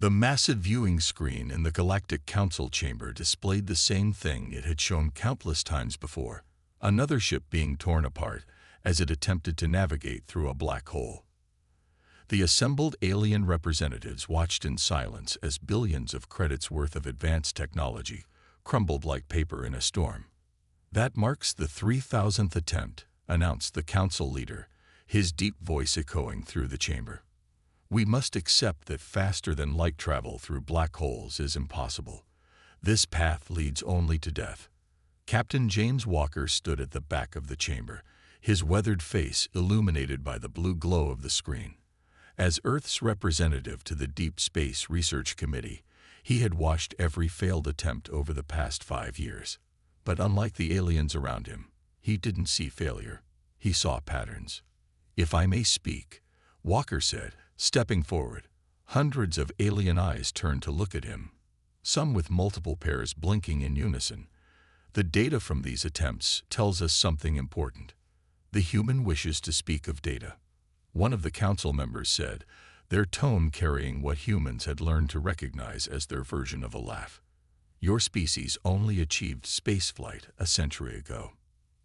The massive viewing screen in the Galactic Council chamber displayed the same thing it had shown countless times before, another ship being torn apart as it attempted to navigate through a black hole. The assembled alien representatives watched in silence as billions of credits worth of advanced technology crumbled like paper in a storm. "That marks the 3,000th attempt," announced the council leader, his deep voice echoing through the chamber. "We must accept that faster-than-light travel through black holes is impossible. This path leads only to death." Captain James Walker stood at the back of the chamber, his weathered face illuminated by the blue glow of the screen. As Earth's representative to the Deep Space Research Committee, he had watched every failed attempt over the past 5 years. But unlike the aliens around him, he didn't see failure. He saw patterns. "If I may speak," Walker said, stepping forward. Hundreds of alien eyes turned to look at him, some with multiple pairs blinking in unison. "The data from these attempts tells us something important. The human wishes to speak of data," one of the council members said, their tone carrying what humans had learned to recognize as their version of a laugh. "Your species only achieved spaceflight a century ago.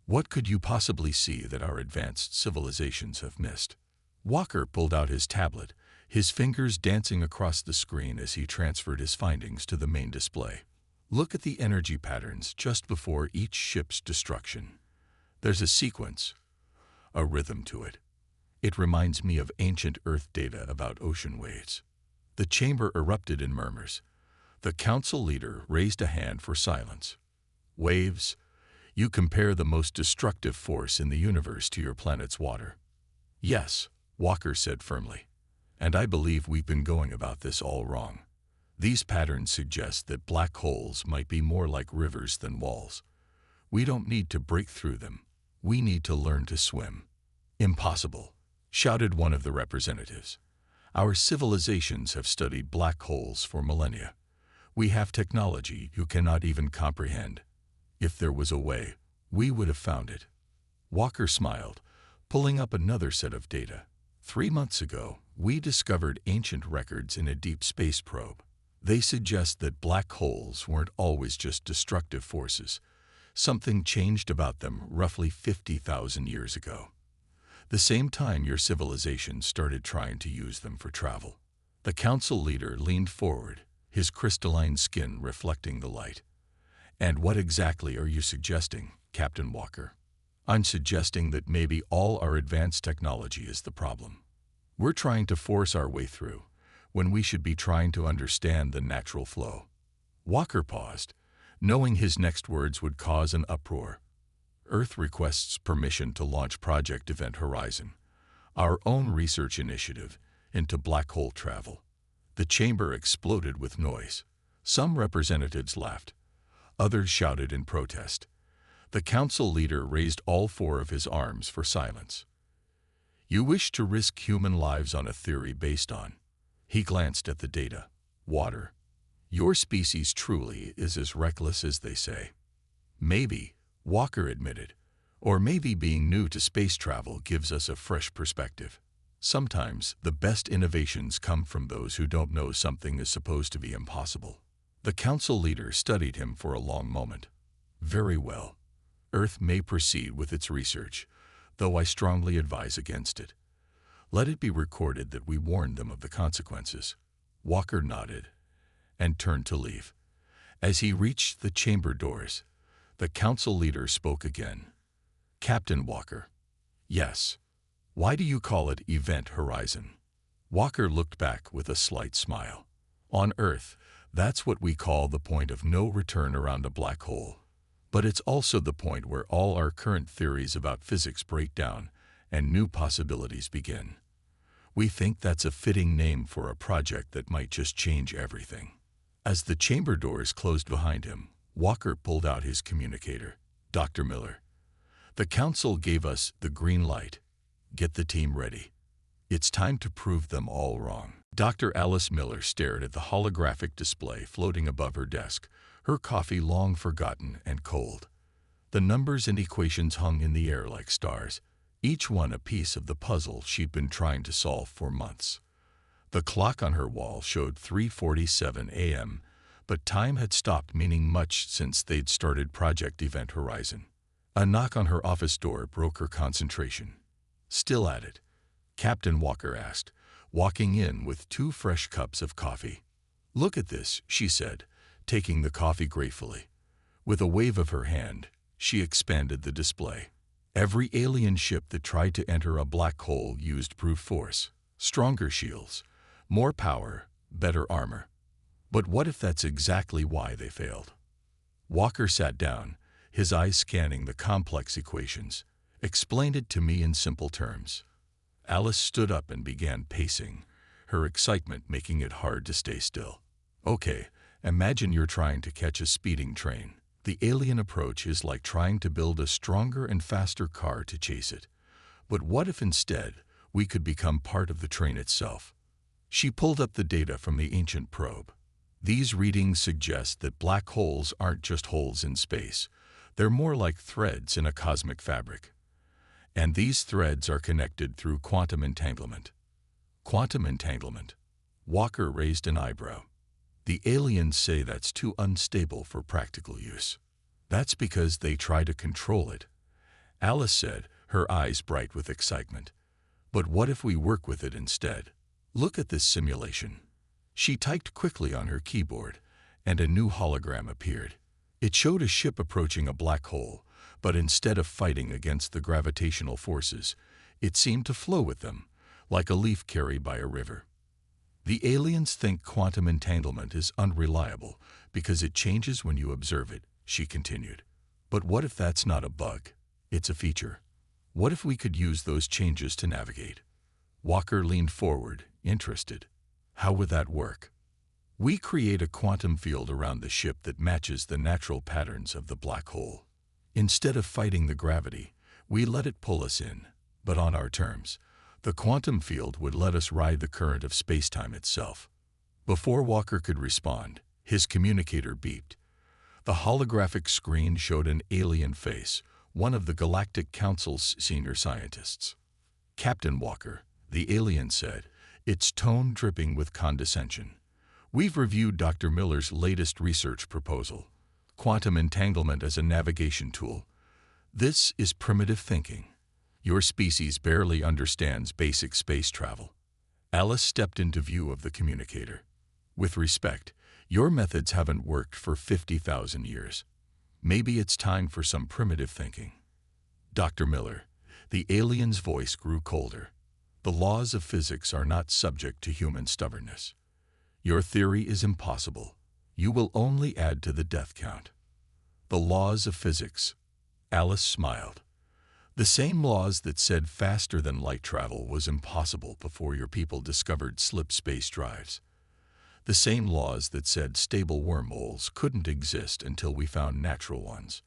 What could you possibly see that our advanced civilizations have missed?" Walker pulled out his tablet, his fingers dancing across the screen as he transferred his findings to the main display. "Look at the energy patterns just before each ship's destruction. There's a sequence, a rhythm to it. It reminds me of ancient Earth data about ocean waves." The chamber erupted in murmurs. The council leader raised a hand for silence. "Waves? You compare the most destructive force in the universe to your planet's water." "Yes," Walker said firmly. "And I believe we've been going about this all wrong. These patterns suggest that black holes might be more like rivers than walls. We don't need to break through them. We need to learn to swim." "Impossible," shouted one of the representatives. "Our civilizations have studied black holes for millennia. We have technology you cannot even comprehend. If there was a way, we would have found it." Walker smiled, pulling up another set of data. 3 months ago, we discovered ancient records in a deep space probe. They suggest that black holes weren't always just destructive forces. Something changed about them roughly 50,000 years ago. The same time your civilization started trying to use them for travel. The council leader leaned forward, his crystalline skin reflecting the light. "And what exactly are you suggesting, Captain Walker?" "I'm suggesting that maybe all our advanced technology is the problem. We're trying to force our way through, when we should be trying to understand the natural flow." Walker paused, knowing his next words would cause an uproar. "Earth requests permission to launch Project Event Horizon, our own research initiative into black hole travel." The chamber exploded with noise. Some representatives laughed. Others shouted in protest. The council leader raised all 4 of his arms for silence. "You wish to risk human lives on a theory based on..." He glanced at the data. "Water. Your species truly is as reckless as they say." "Maybe," Walker admitted. "Or maybe being new to space travel gives us a fresh perspective. Sometimes the best innovations come from those who don't know something is supposed to be impossible." The council leader studied him for a long moment. "Very well. Earth may proceed with its research, though I strongly advise against it. Let it be recorded that we warned them of the consequences." Walker nodded and turned to leave. As he reached the chamber doors, the council leader spoke again. "Captain Walker." "Yes. Why do you call it Event Horizon?" Walker looked back with a slight smile. "On Earth, that's what we call the point of no return around a black hole. But it's also the point where all our current theories about physics break down and new possibilities begin. We think that's a fitting name for a project that might just change everything." As the chamber doors closed behind him, Walker pulled out his communicator. "Dr. Miller, the council gave us the green light. Get the team ready. It's time to prove them all wrong." Dr. Alice Miller stared at the holographic display floating above her desk, her coffee long forgotten and cold. The numbers and equations hung in the air like stars, each one a piece of the puzzle she'd been trying to solve for months. The clock on her wall showed 3:47 a.m., but time had stopped meaning much since they'd started Project Event Horizon. A knock on her office door broke her concentration. "Still at it?" Captain Walker asked, walking in with 2 fresh cups of coffee. "Look at this," she said, taking the coffee gratefully. With a wave of her hand, she expanded the display. Every alien ship that tried to enter a black hole used brute force, stronger shields, more power, better armor. But what if that's exactly why they failed? Walker sat down, his eyes scanning the complex equations. "Explain it to me in simple terms." Alice stood up and began pacing, her excitement making it hard to stay still. "Okay, imagine you're trying to catch a speeding train. The alien approach is like trying to build a stronger and faster car to chase it. But what if instead we could become part of the train itself?" She pulled up the data from the ancient probe. These readings suggest that black holes aren't just holes in space. They're more like threads in a cosmic fabric. And these threads are connected through quantum entanglement. Quantum entanglement? Walker raised an eyebrow. "The aliens say that's too unstable for practical use." "That's because they try to control it," Alice said, her eyes bright with excitement. "But what if we work with it instead? Look at this simulation." She typed quickly on her keyboard, and a new hologram appeared. It showed a ship approaching a black hole, but instead of fighting against the gravitational forces, it seemed to flow with them, like a leaf carried by a river. "The aliens think quantum entanglement is unreliable because it changes when you observe it," she continued. "But what if that's not a bug? It's a feature. What if we could use those changes to navigate?" Walker leaned forward, interested. "How would that work?" "We create a quantum field around the ship that matches the natural patterns of the black hole. Instead of fighting the gravity, we let it pull us in, but on our terms. The quantum field would let us ride the current of spacetime itself." Before Walker could respond, his communicator beeped. The holographic screen showed an alien face, one of the Galactic Council's senior scientists. "Captain Walker," the alien said, its tone dripping with condescension. "We've reviewed Dr. Miller's latest research proposal, quantum entanglement as a navigation tool. This is primitive thinking. Your species barely understands basic space travel." Alice stepped into view of the communicator. "With respect, your methods haven't worked for 50,000 years. Maybe it's time for some primitive thinking." "Dr. Miller," the alien's voice grew colder. "The laws of physics are not subject to human stubbornness. Your theory is impossible. You will only add to the death count." "The laws of physics," Alice smiled. "The same laws that said faster than light travel was impossible before your people discovered slip space drives. The same laws that said stable wormholes couldn't exist until we found natural ones.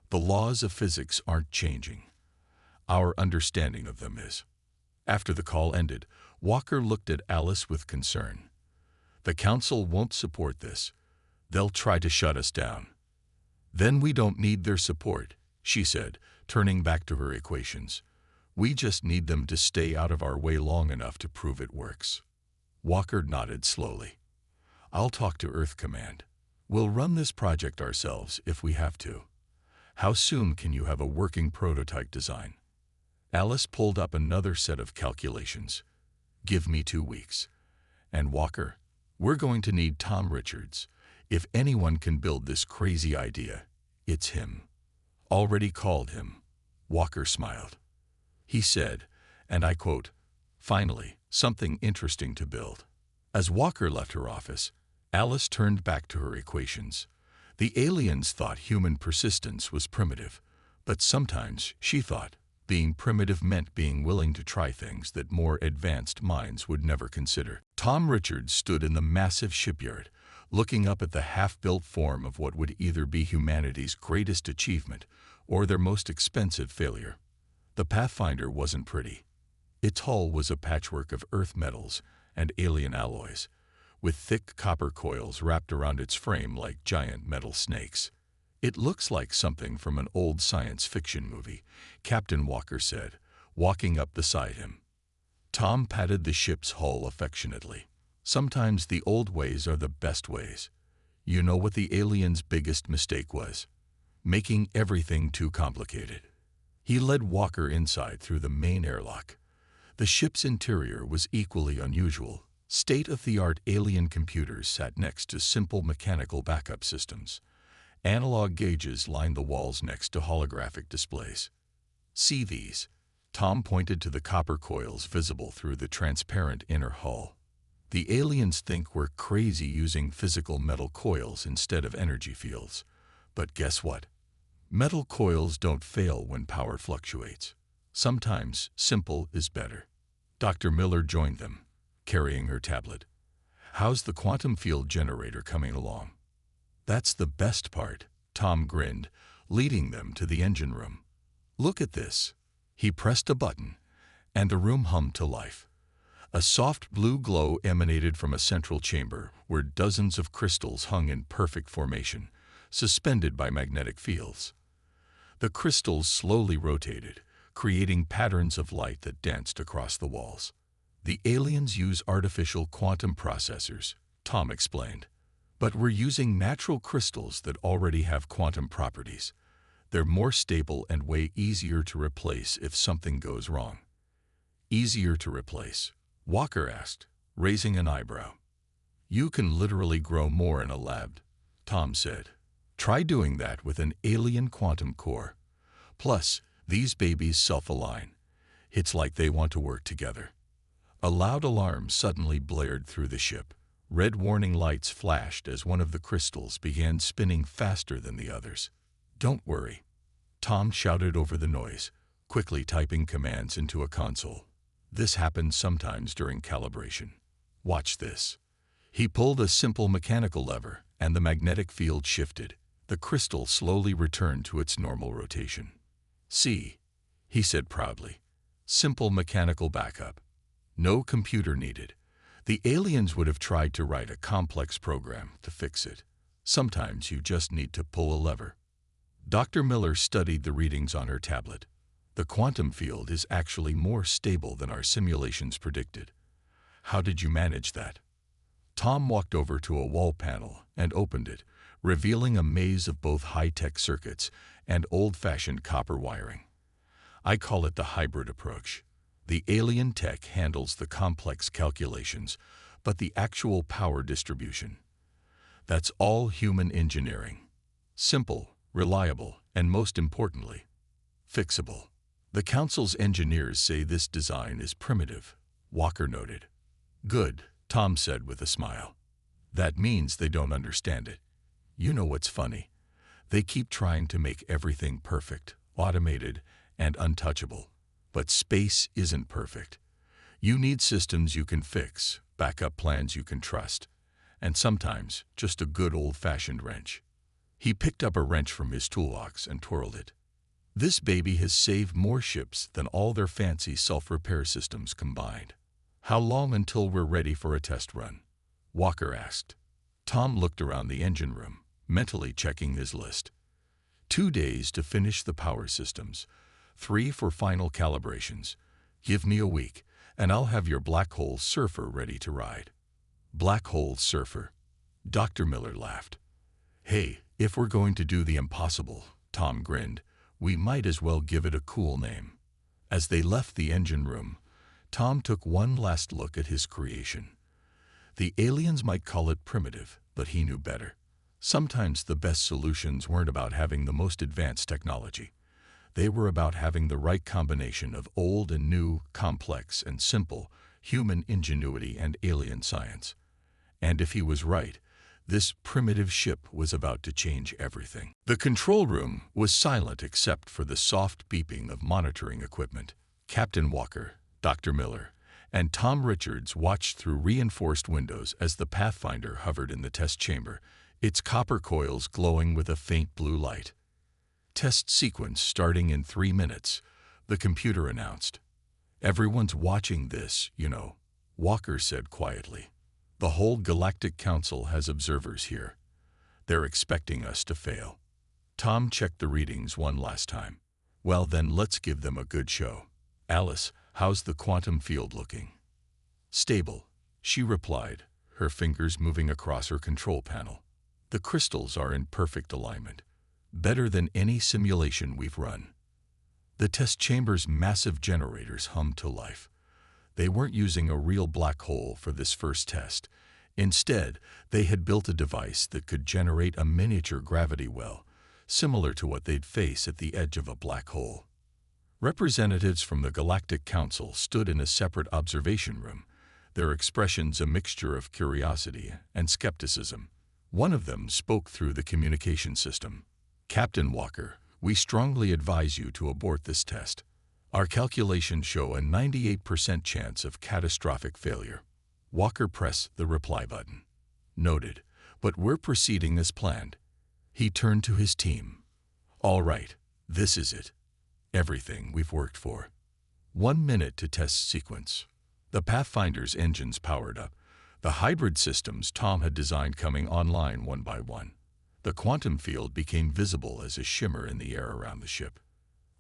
The laws of physics aren't changing. Our understanding of them is." After the call ended, Walker looked at Alice with concern. "The Council won't support this. They'll try to shut us down." "Then we don't need their support," she said, turning back to her equations. "We just need them to stay out of our way long enough to prove it works." Walker nodded slowly. "I'll talk to Earth Command. We'll run this project ourselves if we have to. How soon can you have a working prototype design?" Alice pulled up another set of calculations. "Give me 2 weeks. And Walker, we're going to need Tom Richards. If anyone can build this crazy idea, it's him." "Already called him." Walker smiled. He said, and I quote, "Finally, something interesting to build." As Walker left her office, Alice turned back to her equations. The aliens thought human persistence was primitive, but sometimes, she thought, being primitive meant being willing to try things that more advanced minds would never consider. Tom Richards stood in the massive shipyard, looking up at the half-built form of what would either be humanity's greatest achievement or their most expensive failure. The Pathfinder wasn't pretty. Its hull was a patchwork of earth metals and alien alloys, with thick copper coils wrapped around its frame like giant metal snakes. "It looks like something from an old science fiction movie," Captain Walker said, walking up beside him. Tom patted the ship's hull affectionately. Sometimes the old ways are the best ways. You know what the aliens' biggest mistake was? Making everything too complicated. He led Walker inside through the main airlock. The ship's interior was equally unusual. State-of-the-art alien computers sat next to simple mechanical backup systems. Analog gauges lined the walls next to holographic displays. See these? Tom pointed to the copper coils visible through the transparent inner hull. The aliens think we're crazy using physical metal coils instead of energy fields. But guess what? Metal coils don't fail when power fluctuates. Sometimes simple is better. Dr. Miller joined them, carrying her tablet. How's the quantum field generator coming along? That's the best part, Tom grinned, leading them to the engine room. Look at this. He pressed a button, and the room hummed to life. A soft blue glow emanated from a central chamber where dozens of crystals hung in perfect formation, suspended by magnetic fields. The crystals slowly rotated, creating patterns of light that danced across the walls. The aliens use artificial quantum processors, Tom explained. But we're using natural crystals that already have quantum properties. They're more stable and way easier to replace if something goes wrong. Easier to replace? Walker asked, raising an eyebrow. You can literally grow more in a lab, Tom said. Try doing that with an alien quantum core. Plus, these babies self-align. It's like they want to work together. A loud alarm suddenly blared through the ship. Red warning lights flashed as one of the crystals began spinning faster than the others. Don't worry, Tom shouted over the noise, quickly typing commands into a console. This happens sometimes during calibration. Watch this. He pulled a simple mechanical lever, and the magnetic field shifted. The crystal slowly returned to its normal rotation. See, he said proudly. Simple mechanical backup. No computer needed. The aliens would have tried to write a complex program to fix it. Sometimes you just need to pull a lever. Dr. Miller studied the readings on her tablet. The quantum field is actually more stable than our simulations predicted. How did you manage that? Tom walked over to a wall panel and opened it, revealing a maze of both high-tech circuits and old-fashioned copper wiring. I call it the hybrid approach. The alien tech handles the complex calculations, but the actual power distribution. That's all human engineering. Simple, reliable, and most importantly, fixable. The Council's engineers say this design is primitive, Walker noted. Good, Tom said with a smile. That means they don't understand it. You know what's funny? They keep trying to make everything perfect, automated, and untouchable. But space isn't perfect. You need systems you can fix, backup plans you can trust, and sometimes just a good old-fashioned wrench. He picked up a wrench from his toolbox and twirled it. This baby has saved more ships than all their fancy self-repair systems combined. How long until we're ready for a test run? Walker asked. Tom looked around the engine room, mentally checking his list. 2 days to finish the power systems. 3 for final calibrations. Give me a week, and I'll have your black hole surfer ready to ride. Black hole surfer. Dr. Miller laughed. Hey, if we're going to do the impossible, Tom grinned, we might as well give it a cool name. As they left the engine room, Tom took one last look at his creation. The aliens might call it primitive, but he knew better. Sometimes the best solutions weren't about having the most advanced technology. They were about having the right combination of old and new, complex and simple, human ingenuity and alien science. And if he was right, this primitive ship was about to change everything. The control room was silent except for the soft beeping of monitoring equipment. Captain Walker, Dr. Miller, and Tom Richards watched through reinforced windows as the Pathfinder hovered in the test chamber, its copper coils glowing with a faint blue light. Test sequence starting in 3 minutes, the computer announced. Everyone's watching this, you know, Walker said quietly. The whole Galactic Council has observers here. They're expecting us to fail. Tom checked the readings one last time. Well then, let's give them a good show. Alice, "How's the quantum field looking?" "Stable," she replied, her fingers moving across her control panel. "The crystals are in perfect alignment, better than any simulation we've run." The test chamber's massive generators hummed to life. They weren't using a real black hole for this first test. Instead, they had built a device that could generate a miniature gravity well, similar to what they'd face at the edge of a black hole. Representatives from the Galactic Council stood in a separate observation room, their expressions a mixture of curiosity and skepticism. One of them spoke through the communication system. "Captain Walker, we strongly advise you to abort this test. Our calculations show a 98% chance of catastrophic failure." Walker pressed the reply button. "Noted, but we're proceeding as planned." He turned to his team. "All right, this is it. Everything we've worked for. 1 minute to test sequence." The Pathfinder's engines powered up, the hybrid systems Tom had designed coming online one by one. The quantum field became visible as a shimmer in the air around the ship.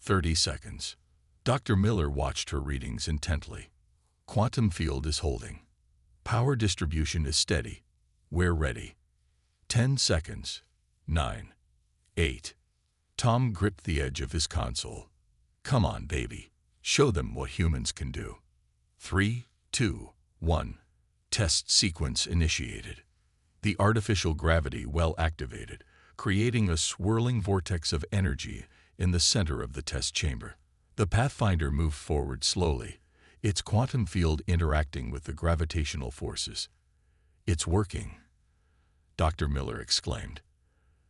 30 seconds. Dr. Miller watched her readings intently. "Quantum field is holding. Power distribution is steady. We're ready." 10 seconds. 9. 8. Tom gripped the edge of his console. "Come on, baby. Show them what humans can do." 3, 2, 1. Test sequence initiated. The artificial gravity well activated, creating a swirling vortex of energy in the center of the test chamber. The Pathfinder moved forward slowly, its quantum field interacting with the gravitational forces. "It's working," Dr. Miller exclaimed.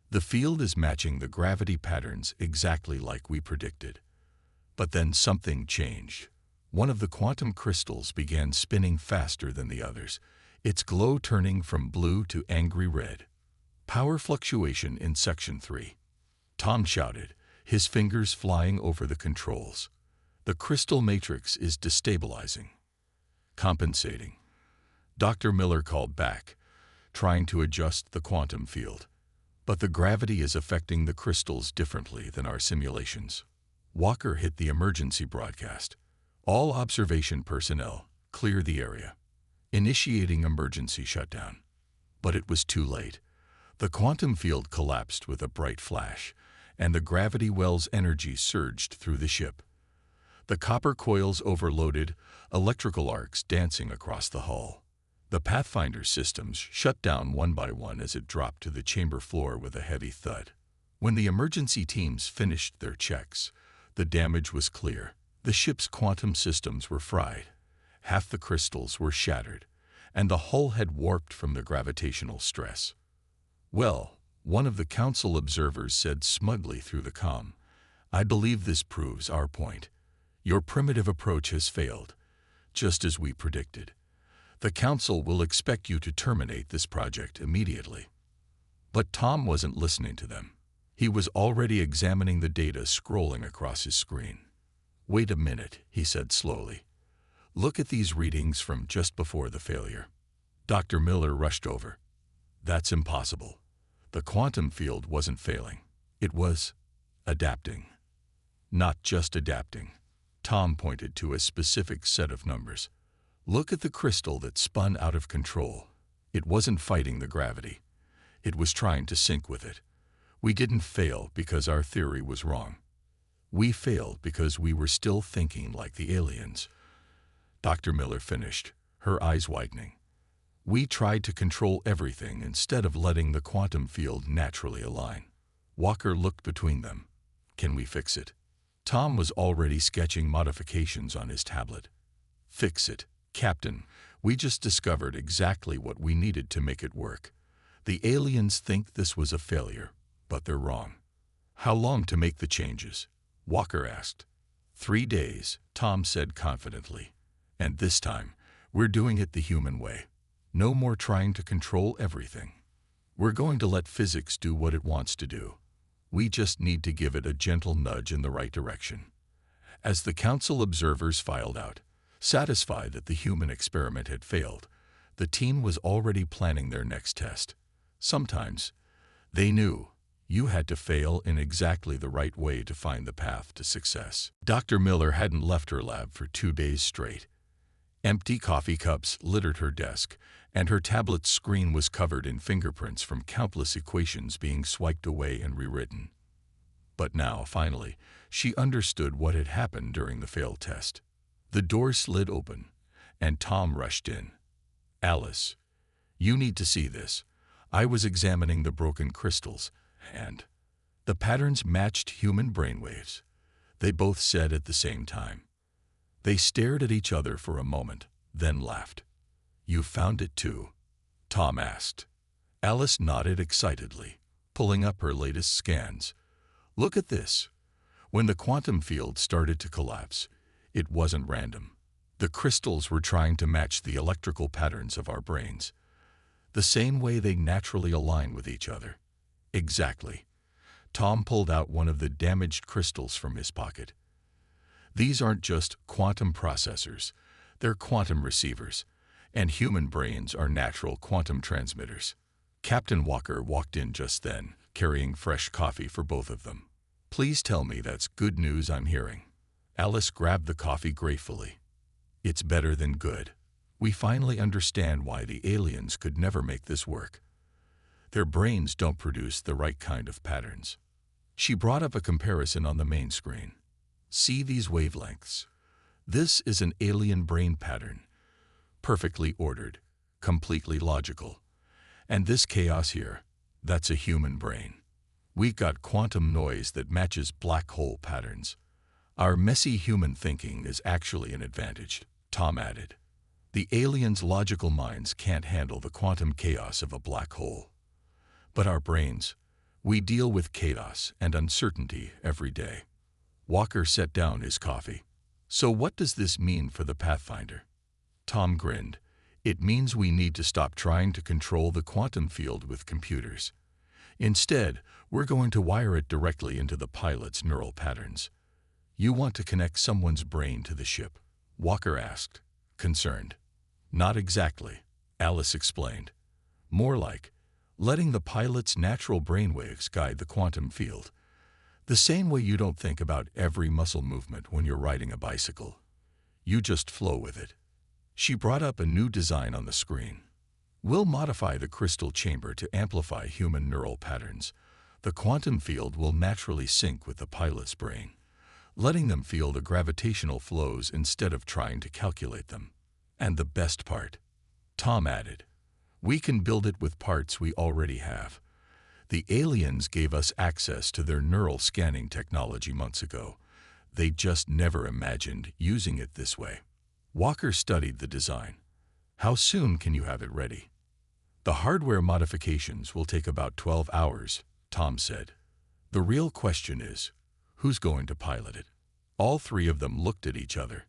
"The field is matching the gravity patterns exactly like we predicted." But then something changed. One of the quantum crystals began spinning faster than the others, its glow turning from blue to angry red. "Power fluctuation in Section 3. Tom shouted, his fingers flying over the controls. "The crystal matrix is destabilizing." "Compensating," Dr. Miller called back, trying to adjust the quantum field. "But the gravity is affecting the crystals differently than our simulations." Walker hit the emergency broadcast. "All observation personnel, clear the area. Initiating emergency shutdown." But it was too late. The quantum field collapsed with a bright flash, and the gravity well's energy surged through the ship. The copper coils overloaded, electrical arcs dancing across the hull. The Pathfinder systems shut down one by one as it dropped to the chamber floor with a heavy thud. When the emergency teams finished their checks, the damage was clear. The ship's quantum systems were fried. Half the crystals were shattered, and the hull had warped from the gravitational stress. "Well," one of the council observers said smugly through the comm, "I believe this proves our point. Your primitive approach has failed, just as we predicted. The council will expect you to terminate this project immediately." But Tom wasn't listening to them. He was already examining the data scrolling across his screen. "Wait a minute," he said slowly. "Look at these readings from just before the failure." Dr. Miller rushed over. "That's impossible. The quantum field wasn't failing. It was adapting." "Not just adapting." Tom pointed to a specific set of numbers. "Look at the crystal that spun out of control. It wasn't fighting the gravity. It was trying to sync with it. We didn't fail because our theory was wrong. We failed because we were still thinking like the aliens." Dr. Miller finished, her eyes widening. "We tried to control everything instead of letting the quantum field naturally align." Walker looked between them. "Can we fix it?" Tom was already sketching modifications on his tablet. "Fix it, Captain. We just discovered exactly what we needed to make it work. The aliens think this was a failure, but they're wrong." "How long to make the changes?" Walker asked. 3 days, Tom said confidently. "And this time, we're doing it the human way. No more trying to control everything. We're going to let physics do what it wants to do. We just need to give it a gentle nudge in the right direction." As the council observers filed out, satisfied that the human experiment had failed, the team was already planning their next test. Sometimes, they knew, You had to fail in exactly the right way to find the path to success. Dr. Miller hadn't left her lab for 2 days straight. Empty coffee cups littered her desk, and her tablet's screen was covered in fingerprints from countless equations being swiped away and rewritten. But now, finally, she understood what had happened during the failed test. The door slid open, and Tom rushed in. "Alice, you need to see this. I was examining the broken crystals, and the patterns matched human brainwaves," they both said at the same time. They stared at each other for a moment, then laughed. "You found it too?" Tom asked. Alice nodded excitedly, pulling up her latest scans. "Look at this." When the quantum field started to collapse, it wasn't random. The crystals were trying to match the electrical patterns of our brains, the same way they naturally align with each other. Exactly. Tom pulled out one of the damaged crystals from his pocket. "These aren't just quantum processors, they're quantum receivers, and human brains are natural quantum transmitters." Captain Walker walked in just then, carrying fresh coffee for both of them. "Please tell me that's good news I'm hearing." Alice grabbed the coffee gratefully. "It's better than good. We finally understand why the aliens could never make this work. Their brains don't produce the right kind of patterns." She brought up a comparison on the main screen. "See these wavelengths? This is an alien brain pattern. Perfectly ordered, completely logical. And this chaos here, that's a human brain. We got quantum noise that matches black hole patterns. Our messy human thinking is actually an advantage," Tom added. "The aliens' logical minds can't handle the quantum chaos of a black hole. But our brains, we deal with chaos and uncertainty every day." Walker set down his coffee. "So what does this mean for the Pathfinder?" Tom grinned. "It means we need to stop trying to control the quantum field with computers. Instead, we're going to wire it directly into the pilot's neural patterns." "You want to connect someone's brain to the ship?" Walker asked, concerned. "Not exactly," Alice explained. "More like letting the pilot's natural brainwaves guide the quantum field. The same way you don't think about every muscle movement when you're riding a bicycle. You just flow with it." She brought up a new design on the screen. "We'll modify the crystal chamber to amplify human neural patterns. The quantum field will naturally sync with the pilot's brain, letting them feel the gravitational flows instead of trying to calculate them. And the best part," Tom added, "we can build it with parts we already have. The aliens gave us access to their neural scanning technology months ago. They just never imagined using it this way." Walker studied the design. "How soon can you have it ready?" "The hardware modifications will take about 12 hours, Tom said. "The real question is, who's going to pilot it?" All three of them looked at each other.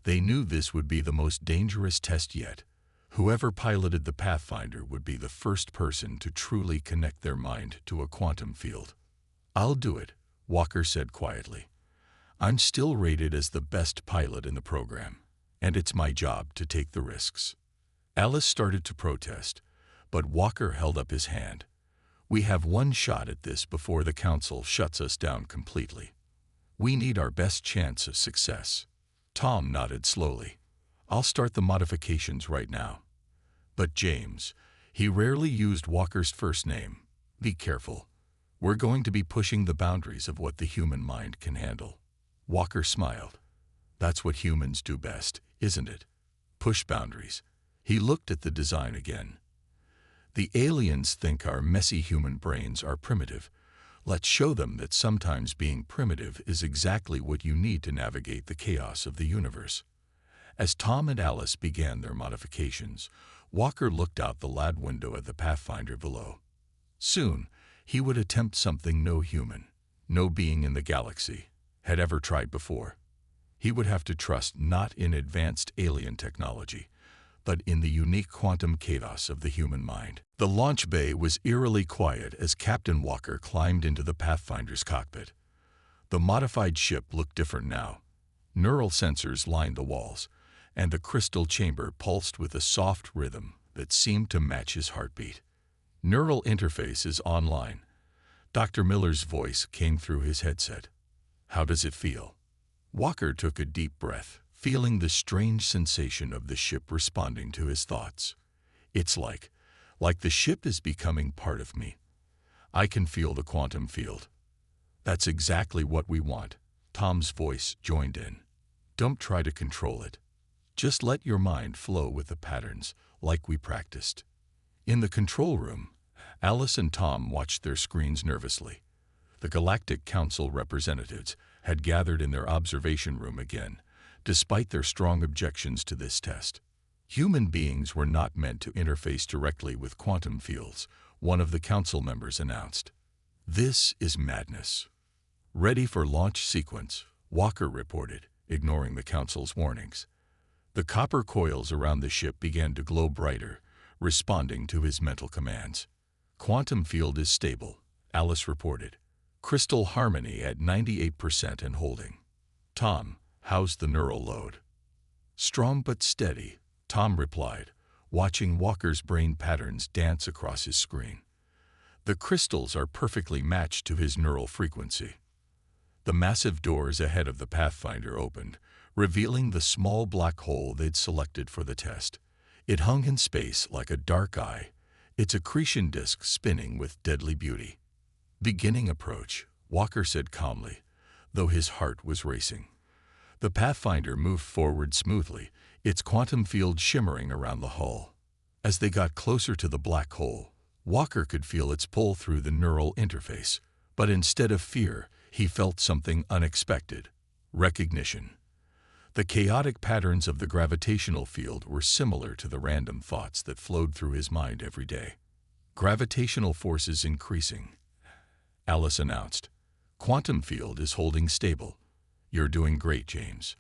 They knew this would be the most dangerous test yet. Whoever piloted the Pathfinder would be the first person to truly connect their mind to a quantum field. "I'll do it," Walker said quietly. "I'm still rated as the best pilot in the program, and it's my job to take the risks." Alice started to protest, but Walker held up his hand. "We have one shot at this before the council shuts us down completely. We need our best chance of success." Tom nodded slowly. "I'll start the modifications right now." "But James," he rarely used Walker's first name, "be careful. We're going to be pushing the boundaries of what the human mind can handle." Walker smiled. "That's what humans do best, isn't it? Push boundaries." He looked at the design again. "The aliens think our messy human brains are primitive. Let's show them that sometimes being primitive is exactly what you need to navigate the chaos of the universe." As Tom and Alice began their modifications, Walker looked out the lab window at the Pathfinder below. Soon, he would attempt something no human, no being in the galaxy, had ever tried before. He would have to trust not in advanced alien technology, but in the unique quantum chaos of the human mind. The launch bay was eerily quiet as Captain Walker climbed into the Pathfinder's cockpit. The modified ship looked different now. Neural sensors lined the walls, and the crystal chamber pulsed with a soft rhythm that seemed to match his heartbeat. "Neural interface is online. Dr. Miller's voice came through his headset. "How does it feel?" Walker took a deep breath, feeling the strange sensation of the ship responding to his thoughts. "It's like the ship is becoming part of me. I can feel the quantum field." "That's exactly what we want," Tom's voice joined in. "Don't try to control it. Just let your mind flow with the patterns, like we practiced." In the control room, Alice and Tom watched their screens nervously. The Galactic Council representatives had gathered in their observation room again, despite their strong objections to this test. Human beings were not meant to interface directly with quantum fields, one of the council members announced. "This is madness." "Ready for launch sequence," Walker reported, ignoring the council's warnings. The copper coils around the ship began to glow brighter, responding to his mental commands. "Quantum field is stable," Alice reported. "Crystal harmony at 98% and holding." "Tom, how's the neural load?" "Strong but steady," Tom replied, watching Walker's brain patterns dance across his screen. "The crystals are perfectly matched to his neural frequency." The massive doors ahead of the Pathfinder opened, revealing the small black hole they'd selected for the test. It hung in space like a dark eye, its accretion disk spinning with deadly beauty. "Beginning approach," Walker said calmly, though his heart was racing. The Pathfinder moved forward smoothly, its quantum field shimmering around the hull. As they got closer to the black hole, Walker could feel its pull through the neural interface, but instead of fear, he felt something unexpected: recognition. The chaotic patterns of the gravitational field were similar to the random thoughts that flowed through his mind every day. "Gravitational forces increasing," Alice announced. "Quantum field is holding stable." "You're doing great, James."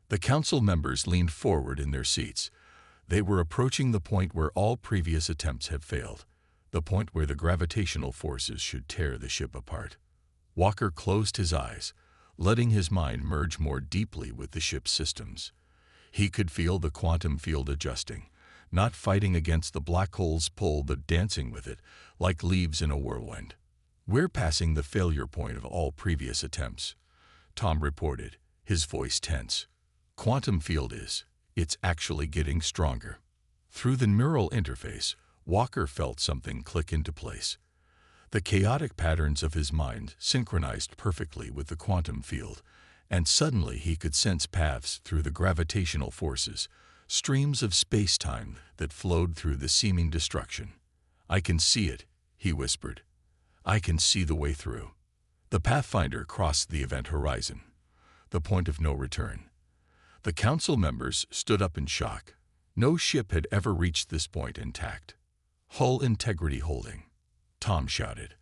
The council members leaned forward in their seats. They were approaching the point where all previous attempts had failed, the point where the gravitational forces should tear the ship apart. Walker closed his eyes, letting his mind merge more deeply with the ship's systems. He could feel the quantum field adjusting, not fighting against the black hole's pull but dancing with it, like leaves in a whirlwind. "We're passing the failure point of all previous attempts," Tom reported, his voice tense. "Quantum field it's actually getting stronger." Through the neural interface, Walker felt something click into place. The chaotic patterns of his mind synchronized perfectly with the quantum field, and suddenly he could sense paths through the gravitational forces, streams of space-time that flowed through the seeming destruction. "I can see it," he whispered. "I can see the way through." The Pathfinder crossed the event horizon, the point of no return. The council members stood up in shock. No ship had ever reached this point intact. "Hull integrity holding," Tom shouted.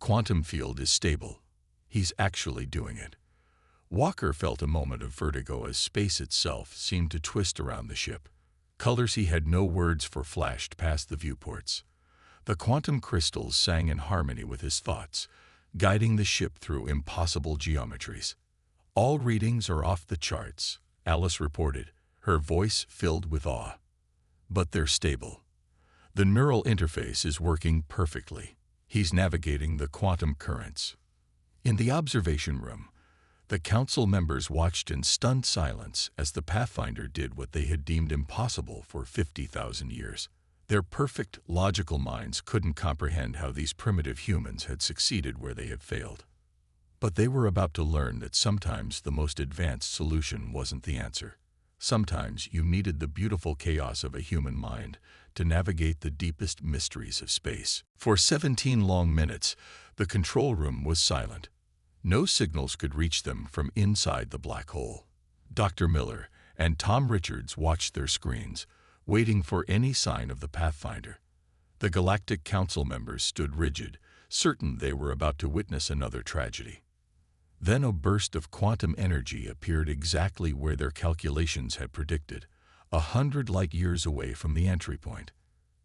"Quantum field is stable." He's actually doing it. Walker felt a moment of vertigo as space itself seemed to twist around the ship. Colors he had no words for flashed past the viewports. The quantum crystals sang in harmony with his thoughts, guiding the ship through impossible geometries. "All readings are off the charts," Alice reported, her voice filled with awe. "But they're stable. The neural interface is working perfectly. He's navigating the quantum currents." In the observation room, the council members watched in stunned silence as the Pathfinder did what they had deemed impossible for 50,000 years. Their perfect, logical minds couldn't comprehend how these primitive humans had succeeded where they had failed. But they were about to learn that sometimes the most advanced solution wasn't the answer. Sometimes you needed the beautiful chaos of a human mind to navigate the deepest mysteries of space. For 17 long minutes, the control room was silent. No signals could reach them from inside the black hole. Dr. Miller and Tom Richards watched their screens, waiting for any sign of the Pathfinder. The Galactic Council members stood rigid, certain they were about to witness another tragedy. Then a burst of quantum energy appeared exactly where their calculations had predicted, 100 light-years away from the entry point.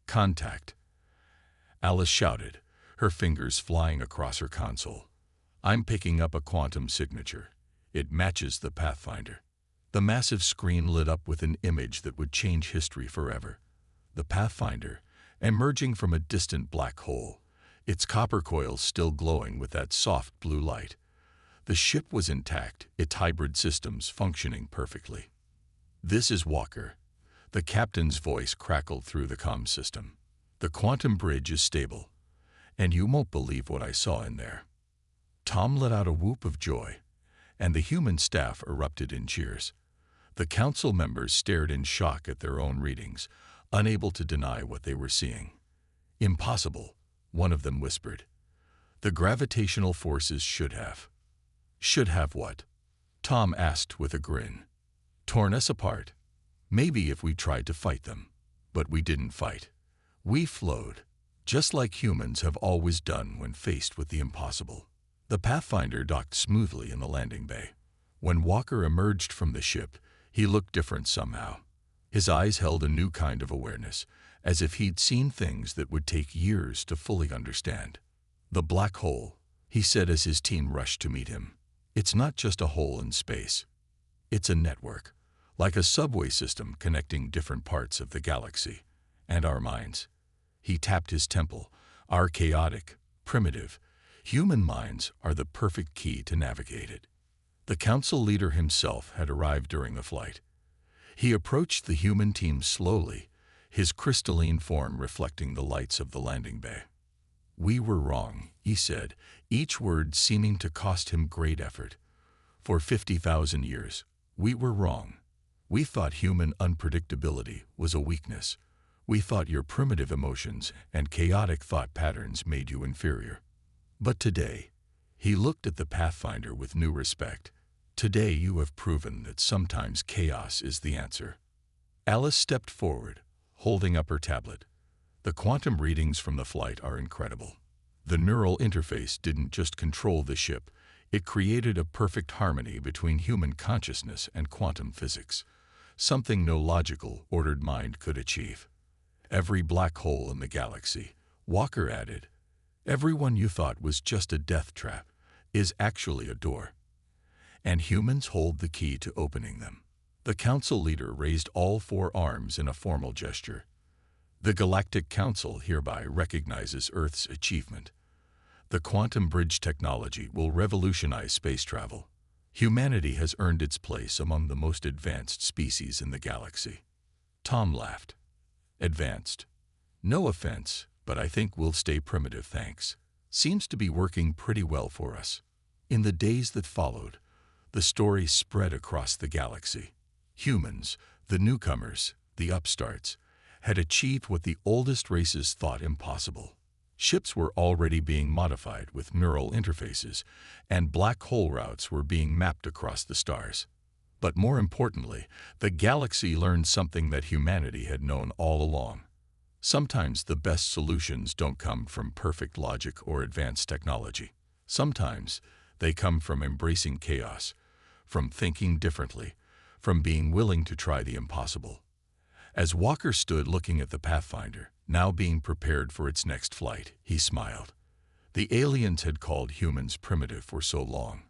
"Contact!" Alice shouted, her fingers flying across her console. "I'm picking up a quantum signature. It matches the Pathfinder." The massive screen lit up with an image that would change history forever. The Pathfinder, emerging from a distant black hole, its copper coils still glowing with that soft blue light. The ship was intact, its hybrid systems functioning perfectly. "This is Walker." The captain's voice crackled through the comm system. "The quantum bridge is stable, and you won't believe what I saw in there." Tom let out a whoop of joy, and the human staff erupted in cheers. The council members stared in shock at their own readings, unable to deny what they were seeing. "Impossible," one of them whispered. "The gravitational forces should have." "Should have what?" Tom asked with a grin. "Torn us apart. Maybe if we tried to fight them. But we didn't fight. We flowed, just like humans have always done when faced with the impossible." The Pathfinder docked smoothly in the landing bay. When Walker emerged from the ship, he looked different somehow. His eyes held a new kind of awareness, as if he'd seen things that would take years to fully understand. "The black hole," he said as his team rushed to meet him. "It's not just a hole in space. It's a network, like a subway system connecting different parts of the galaxy and our minds." He tapped his temple. "Our chaotic, primitive, human minds are the perfect key to navigate it." The council leader himself had arrived during the flight. He approached the human team slowly, his crystalline form reflecting the lights of the landing bay. "We were wrong," he said, each word seeming to cost him great effort. "For 50,000 years, we were wrong. We thought human unpredictability was a weakness. We thought your primitive emotions and chaotic thought patterns made you inferior. But today," he looked at the Pathfinder with new respect, "today you have proven that sometimes chaos is the answer." Alice stepped forward, holding up her tablet. "The quantum readings from the flight are incredible. The neural interface didn't just control the ship, it created a perfect harmony between human consciousness and quantum physics, something no logical, ordered mind could achieve. Every black hole in the galaxy," Walker added, "every one you thought was just a death trap, is actually a door. And humans hold the key to opening them." The council leader raised all four arms in a formal gesture. "The Galactic Council hereby recognizes Earth's achievement. The quantum bridge technology will revolutionize space travel. Humanity has earned its place among the most advanced species in the galaxy." Tom laughed. "Advanced? No offense, but I think we'll stay primitive, thanks. Seems to be working pretty well for us." In the days that followed, the story spread across the galaxy. Humans, the newcomers, the upstarts, had achieved what the oldest races thought impossible. Ships were already being modified with neural interfaces, and black hole routes were being mapped across the stars. But more importantly, the galaxy learned something that humanity had known all along. Sometimes the best solutions don't come from perfect logic or advanced technology. Sometimes they come from embracing chaos, from thinking differently, from being willing to try the impossible. As Walker stood looking at the Pathfinder, now being prepared for its next flight, he smiled. The aliens had called humans primitive for so long,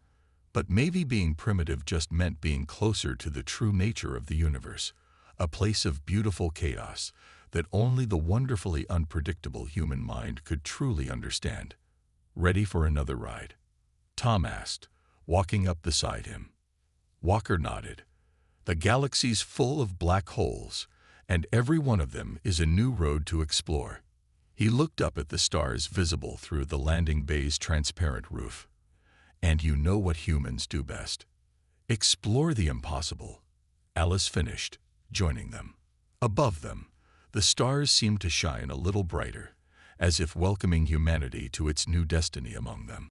but maybe being primitive just meant being closer to the true nature of the universe, a place of beautiful chaos that only the wonderfully unpredictable human mind could truly understand. "Ready for another ride?" Tom asked, walking up beside him. Walker nodded. "The galaxy's full of black holes, and every one of them is a new road to explore." He looked up at the stars visible through the landing bay's transparent roof. "And you know what humans do best. Explore the impossible." Alice finished, joining them. Above them, the stars seemed to shine a little brighter, as if welcoming humanity to its new destiny among them.